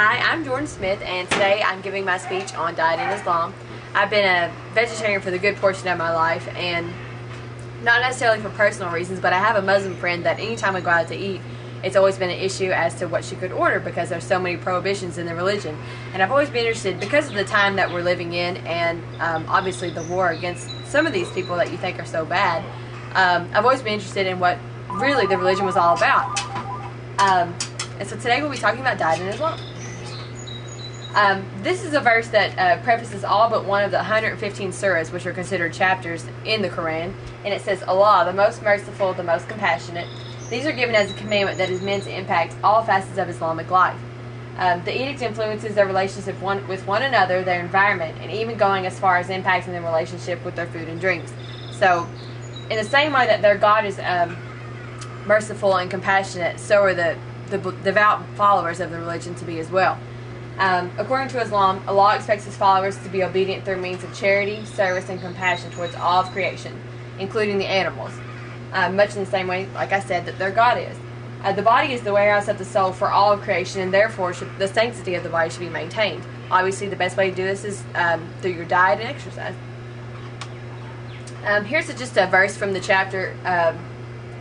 Hi, I'm Jordan Smith, and today I'm giving my speech on diet in Islam. I've been a vegetarian for the good portion of my life, and not necessarily for personal reasons, but I have a Muslim friend that anytime we go out to eat, it's always been an issue as to what she could order because there's so many prohibitions in the religion. And I've always been interested, because of the time that we're living in and obviously the war against some of these people that you think are so bad, I've always been interested in what really the religion was all about. And so today we'll be talking about diet in Islam. This is a verse that prefaces all but one of the 115 surahs, which are considered chapters in the Quran, and it says, Allah, the most merciful, the most compassionate. These are given as a commandment that is meant to impact all facets of Islamic life. The edict influences their relationship with one another, their environment, and even going as far as impacting their relationship with their food and drinks. So, in the same way that their God is merciful and compassionate, so are the devout followers of the religion to be as well. According to Islam, Allah expects His followers to be obedient through means of charity, service, and compassion towards all of creation, including the animals, much in the same way, like I said, that their God is. The body is the warehouse of the soul for all of creation, and therefore the sanctity of the body should be maintained. Obviously, the best way to do this is through your diet and exercise. Here's just a verse from the chapter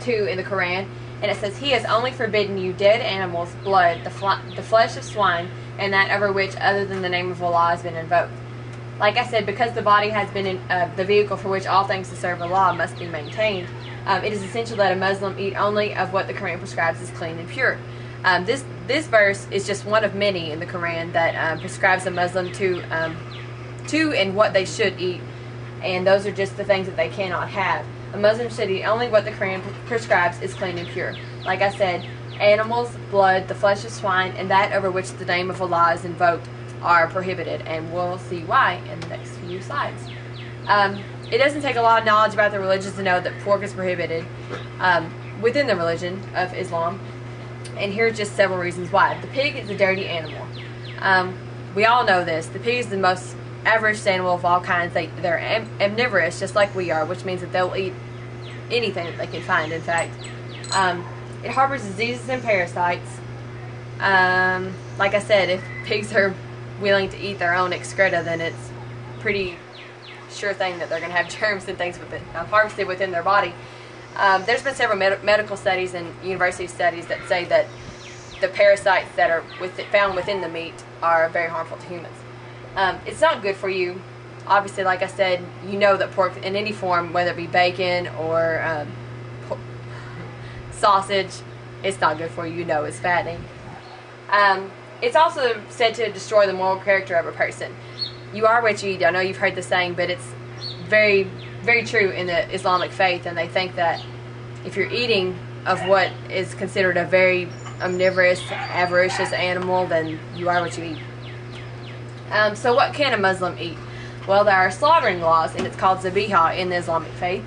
2 in the Quran, and it says, He has only forbidden you dead animals, blood, the flesh of swine, and that over which other than the name of Allah has been invoked. Like I said, because the body has been the vehicle for which all things to serve Allah must be maintained, it is essential that a Muslim eat only of what the Quran prescribes as clean and pure. This verse is just one of many in the Quran that prescribes a Muslim to and what they should eat, and those are just the things that they cannot have. A Muslim should eat only what the Quran prescribes is clean and pure. Like I said, animals, blood, the flesh of swine, and that over which the name of Allah is invoked are prohibited, and we'll see why in the next few slides. It doesn't take a lot of knowledge about the religion to know that pork is prohibited within the religion of Islam, and here's just several reasons why. The pig is a dirty animal. We all know this. The pig is the most average animal of all kinds. They're omnivorous, just like we are, which means that they'll eat anything that they can find, in fact. It harbors diseases and parasites. Like I said, if pigs are willing to eat their own excreta, then it's pretty sure thing that they're going to have germs and things harvested within their body. There's been several medical studies and university studies that say that the parasites that are found within the meat are very harmful to humans. It's not good for you. Obviously, like I said, you know that pork in any form, whether it be bacon or sausage, it's not good for you. You know it's fattening. It's also said to destroy the moral character of a person. You are what you eat. I know you've heard the saying, but it's very, very true in the Islamic faith, and they think that if you're eating of what is considered a very omnivorous, avaricious animal, then you are what you eat. So what can a Muslim eat? Well, there are slaughtering laws, and it's called zabiha in the Islamic faith.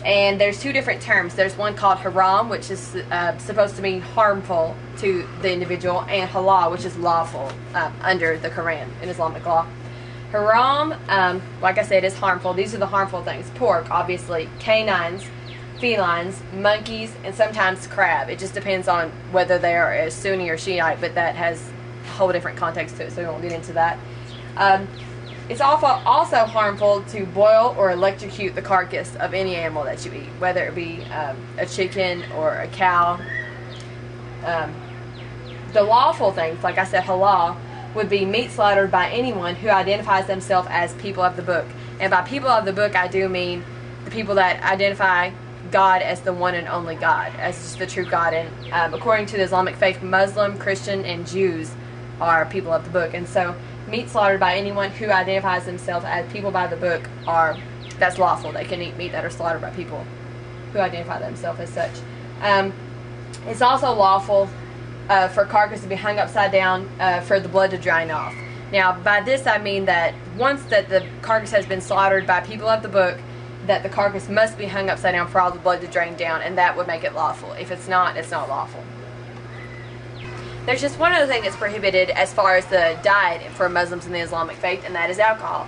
And there's two different terms. There's one called haram, which is supposed to mean harmful to the individual, and halal, which is lawful under the Quran in Islamic law. Haram, like I said, is harmful. These are the harmful things. Pork, obviously, canines, felines, monkeys, and sometimes crab. It just depends on whether they are a Sunni or Shiite, but that has a whole different context to it, so we won't get into that. It's also harmful to boil or electrocute the carcass of any animal that you eat, whether it be a chicken or a cow. The lawful things, like I said, halal, would be meat slaughtered by anyone who identifies themselves as people of the book. And by people of the book, I do mean the people that identify God as the one and only God, as the true God. And according to the Islamic faith, Muslim, Christian, and Jews are people of the book. And so meat slaughtered by anyone who identifies themselves as people by the book that's lawful. They can eat meat that are slaughtered by people who identify themselves as such. It's also lawful for carcass to be hung upside down for the blood to drain off. Now, by this I mean that once that the carcass has been slaughtered by people of the book, that the carcass must be hung upside down for all the blood to drain down, and that would make it lawful. If it's not lawful. There's just one other thing that's prohibited as far as the diet for Muslims in the Islamic faith, and that is alcohol,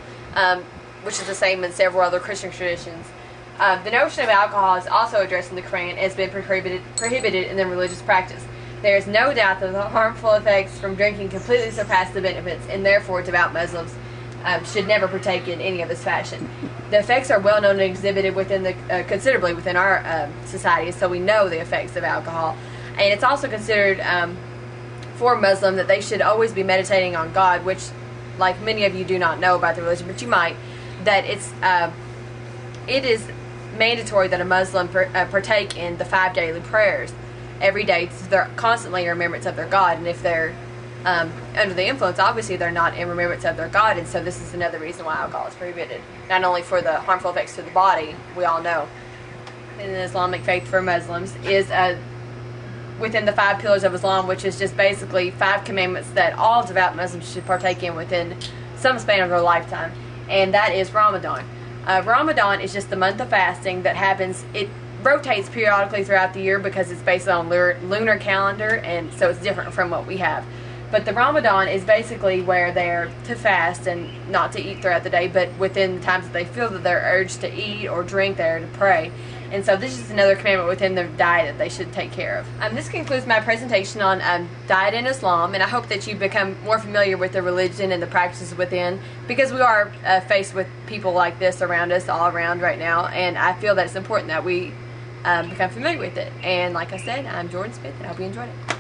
which is the same in several other Christian traditions. The notion of alcohol is also addressed in the Quran and has been prohibited in the religious practice. There is no doubt that the harmful effects from drinking completely surpass the benefits, and therefore devout Muslims should never partake in any of this fashion. The effects are well known and exhibited within considerably within our society, so we know the effects of alcohol. And it's also considered for a Muslim that they should always be meditating on God, which, like many of you do not know about the religion, but you might, that it is mandatory that a Muslim partake in the 5 daily prayers every day. So they're constantly in remembrance of their God, and if they're under the influence, obviously they're not in remembrance of their God, and so this is another reason why alcohol is prohibited. Not only for the harmful effects to the body, we all know, in the Islamic faith for Muslims, is within the 5 pillars of Islam, which is just basically 5 commandments that all devout Muslims should partake in within some span of their lifetime, and that is Ramadan. Ramadan is just the month of fasting that happens. It rotates periodically throughout the year because it's based on lunar calendar, and so it's different from what we have. But the Ramadan is basically where they're to fast and not to eat throughout the day, but within the times that they feel that they're urged to eat or drink, they're to pray. And so this is another commandment within their diet that they should take care of. This concludes my presentation on diet in Islam, and I hope that you become more familiar with the religion and the practices within, because we are faced with people like this around us, all around right now, and I feel that it's important that we become familiar with it. And like I said, I'm Jordan Smith, and I hope you enjoyed it.